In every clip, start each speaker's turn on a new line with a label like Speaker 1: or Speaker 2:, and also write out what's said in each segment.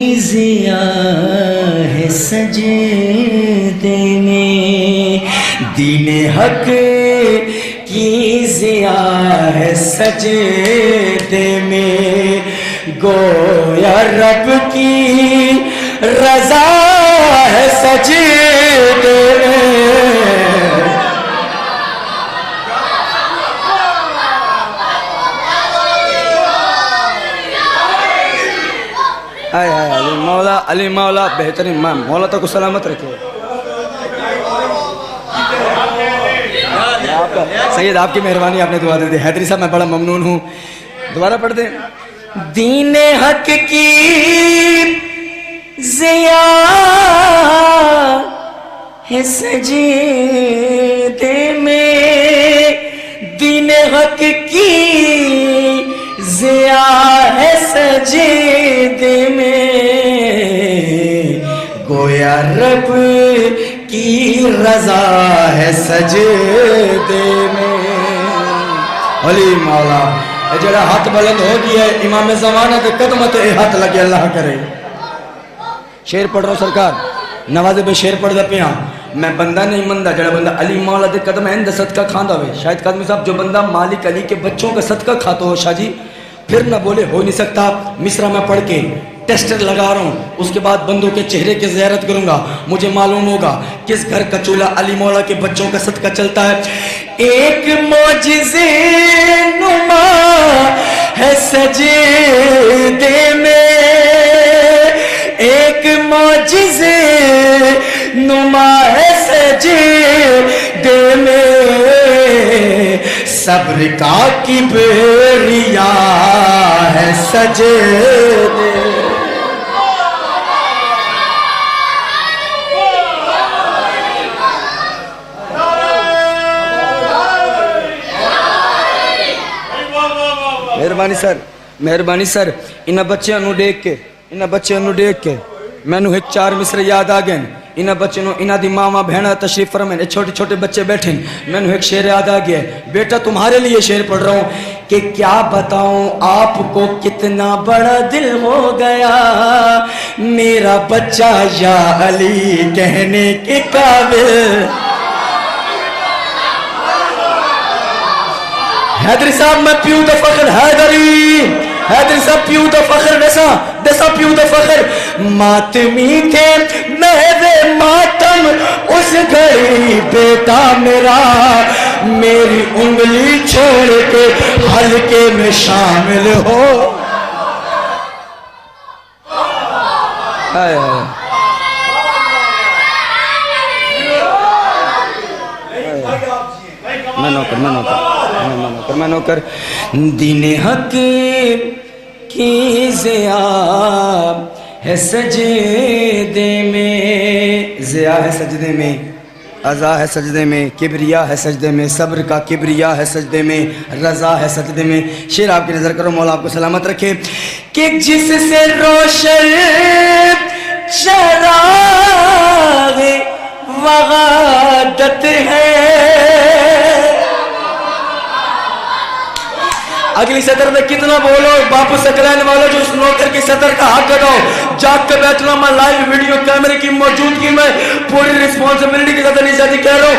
Speaker 1: ضیا ہے سجدے میں، دین حق کی ضیا ہے سجدے میں، گویا رب کی رضا ہے سجدے میں۔ علی مولا بہترین امام، مولا تو کو سلامت رکھے۔ سید آپ کی مہربانی، آپ نے دعا دے دی۔ حیدری صاحب میں بڑا ممنون ہوں، دوبارہ پڑھ دیں۔ دین حق کی ضیا ہے سجدے میں، دین حق کی ضیا ہے سجدے میں، گویا رب کی رضا ہے سجدے میں۔ علی مولا جڑا ہاتھ بلند ہو گیا ہے امام زمانہ کے قدم تے ہاتھ لگے، اللہ کرے۔ شیر پڑھ رہا ہوں سرکار، نوازے بے شیر پڑھ دا پیاں، میں بندہ نہیں مندہ جڑا بندہ علی مولا دے قدم ہے صدقہ کھاندہ ہوئے۔ شاید قادمی صاحب جو بندہ مالک علی کے بچوں کا صدقہ کھاتا ہو شاہ جی، پھر نہ بولے ہو نہیں سکتا۔ مصرع میں پڑھ کے ٹیسٹر لگا رہا ہوں، اس کے بعد بندوں کے چہرے کی زیارت کروں گا، مجھے معلوم ہوگا کس گھر کا چولہا علی مولا کے بچوں کا صدقہ چلتا ہے۔ ایک معجزے نما ہے سجدے میں، ایک معجزے نما ہے سجدے میں، صبر کا کبریا ہے سجدے۔ مہربانی سر، مہربانی سر، انہاں بچیاں نو دیکھ کے میں نو ایک چار مصر یاد آ گئے۔ انہاں بچے نو انہاں دی ماما بہنہ تشریف فرمائیں، چھوٹے چھوٹے بچے بیٹھے، میں نو ایک شعر یاد آ گیا۔ بیٹا تمہارے لیے شعر پڑھ رہا ہوں کہ کیا بتاؤں آپ کو کتنا بڑا دل ہو گیا میرا بچہ یا علی کہنے کے قابل۔ حیدری صاحب میں پیو دا فخر، حیدری صاحب پیو دا فخر، دسا پیو دا فخر، ماتمی تھے محض ماتم اس گھڑی بیٹا میرا میری انگلی چھوڑ کے حلقے میں شامل ہو۔ میں نوکر دین حق کی ضیا ہے سجدے میں، ضیا ہے سجدے میں، عزا ہے سجدے میں، کبریا ہے سجدے میں، صبر کا کبریا ہے سجدے میں، رضا ہے سجدے میں۔ شیر آپ کی نظر کرو، مولا آپ کو سلامت رکھے۔ کہ جس سے روشن چراغ وغادت ہے، اگلی سطر میں کتنا بولو باپو سکلین والو جو اس نوکر کی سطر کا حق اڑاؤ، جاگ کے بیٹھنا میں لائیو ویڈیو کیمرے کی موجودگی میں پوری ریسپانسبلٹی کے ساتھ نہیں جاتی کہہ رہا ہوں،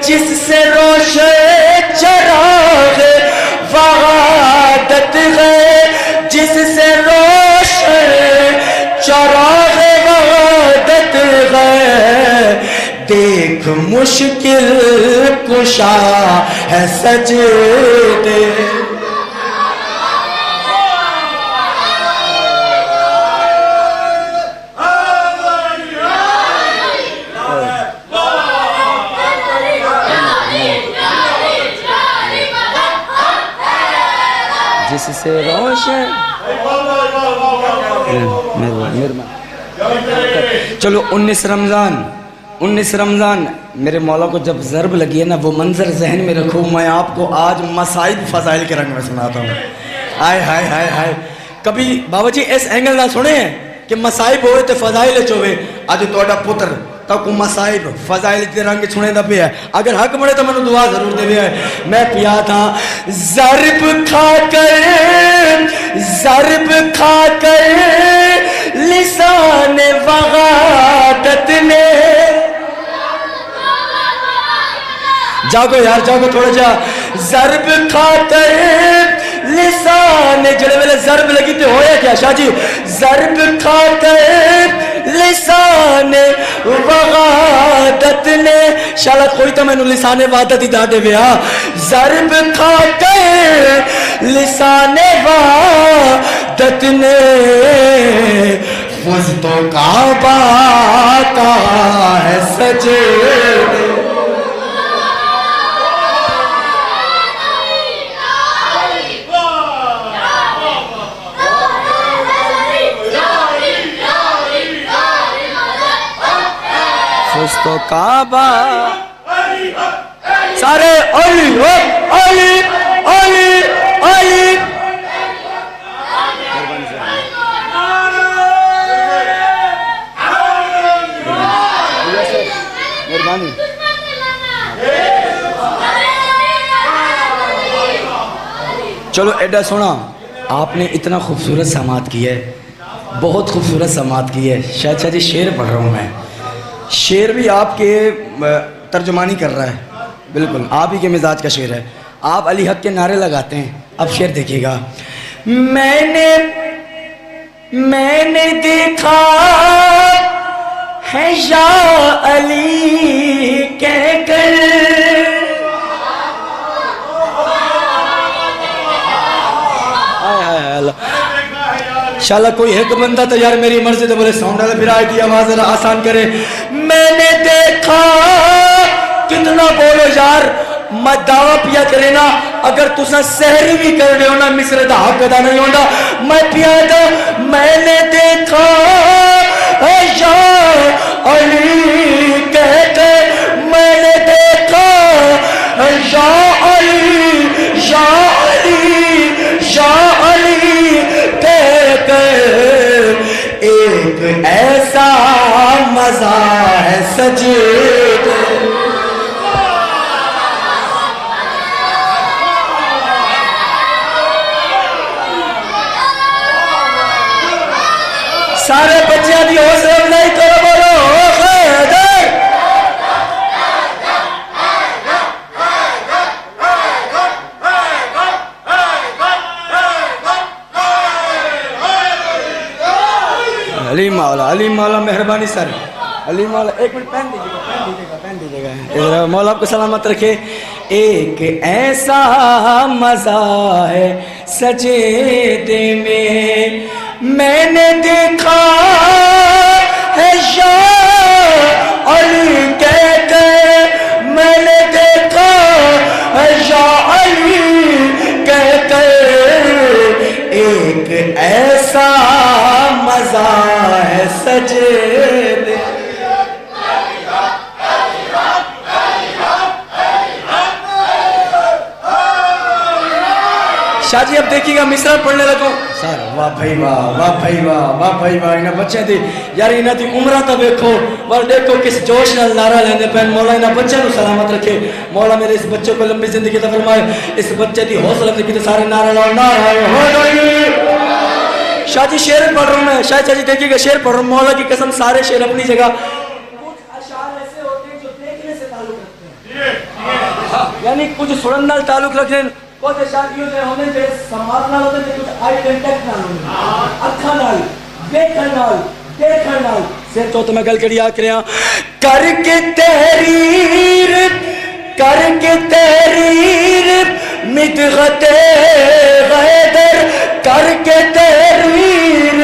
Speaker 1: جس سے روشن چراغ وغادت ہے، جس سے روشن چراغ وغادت ہے، دیکھ مشکل کشا ہے سجدے۔ جس سے روشن چلو 19 رمضان میرے مولا کو جب ضرب لگی ہے نا، وہ منظر ذہن میں رکھو، میں آپ کو آج مصائب فضائل کے رنگ میں سناتا ہوں۔ آئے ہائے ہائے ہائے، کبھی بابا جی اس اینگل نہ سنے ہیں کہ مصائب ہوئے تو فضائل چوے، آج توڑا پتر تک مصائب فضائل کے رنگ چھوڑے دا پیا ہے، اگر حق بڑھے تو میں نے دعا ضرور دے ہے۔ میں پیا تھا ضرب کھا کر لسان وغادت نے جاگو یار جاگو تھوڑا جا ضرب کھاتے لسان جڑے ویلے ضرب لگی تے ہویا کیا شاہ جی ضرب کھاتے لسان وغادت نے شالت کوئی تو میں نو لسان وغادت ہی ڈاڑے ویا ضرب کھاتے لسان وغادت نے فز تو کعبہ کا ہے سجدے تو کعبہ سارے علی علی علی علی مہربانی چلو ایڈا سونا آپ نے اتنا خوبصورت سماعت کی ہے بہت خوبصورت سماعت کی ہے شاید شاید شعر پڑھ رہا ہوں میں شعر بھی آپ کے ترجمانی کر رہا ہے بالکل آپ ہی کے مزاج کا شعر ہے آپ علی حق کے نعرے لگاتے ہیں اب شعر دیکھیے گا میں نے دیکھا ہے یا علی کہہ کر انشاءاللہ کوئی ایک بندہ تو یار میری مرضی تو بولے ساؤنڈ والا پھر آئی آواز ذرا آسان کرے میں نے دیکھا کتنا بولو یار میں دعویٰ پیا کرے نا اگر تسا سحری بھی کر رہے ہو نا مصر دا حق ادا نہیں ہونا میں پیا دا میں نے دیکھا یا علی کہتے میں نے دیکھا یا علی یا علی یا علی ایک ایسا مزہ ہے سجدے سارے بچیاں دی حوصلہ افزائی کرو بولو حیدر علی مولا مہربانی سر علی مولا ایک منٹ پہن دیجیے گا مولا آپ کو سلامت رکھے ایک ایسا مزہ ہے سجدے میں نے دیکھا ہے یا علی کہتے میں نے دیکھا ہے یا علی کہتے ایک ایسا مزہ ہے سجدے شاہ جی اب دیکھیے گا مصرع پڑھنے لگو سر واہ بھائی واہ واہ بھائی واہ واہ بھائی واہ انہاں بچے دی یار انہاں دی عمرہ تو دیکھو اور دیکھو کس جوش نال نعرہ لیندے پین مولا انہاں بچے نو سلامت رکھے مولا میرے اس بچے کو لمبی زندگی عطا فرمائے اس بچے دی حوصلہ افزائی تے سارے نعرہ لاؤ نعرہ شاہ جی شعر پڑھ رہا ہوں میں شاہ جی دیکھیے گا شعر پڑھ رہا ہوں مولا کی قسم سارے شعر اپنی جگہ کچھ اشعار ایسے ہوتے ہیں جو دیکھنے سے تعلق رکھتے ہیں یعنی کچھ سنن نال تعلق رکھتے ہیں کچھ اشعار یہ ہونے جو سماعت نال ہوتے ہیں کچھ آئی کنٹیکٹ نال ہوتے ہیں اکھاں نال دیکھن نال سر تو میں گل کری آ کریا کر کے تحریر مدغت غیدر کر کے تحریر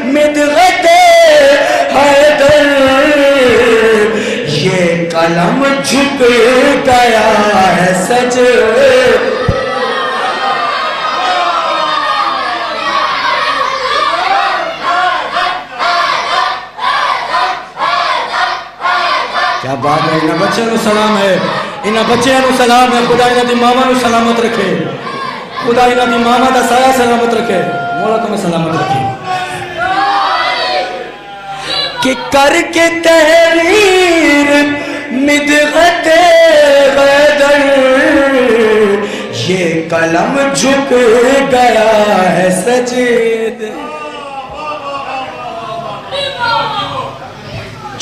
Speaker 1: مدغت حیدر یہ قلم جھک گیا ہے سجدے کیا بات ہے انہاں بچے نو سلام ہے انہاں بچے نو سلام ہے خدا انہاں دی ماما نو سلامت رکھے خدا انہاں دی ماما دا سایہ سلامت رکھے مولا تمہیں سلامت رکھے کہ کر کے تحریر مدغت غیدر یہ قلم جھک گیا ہے سجدے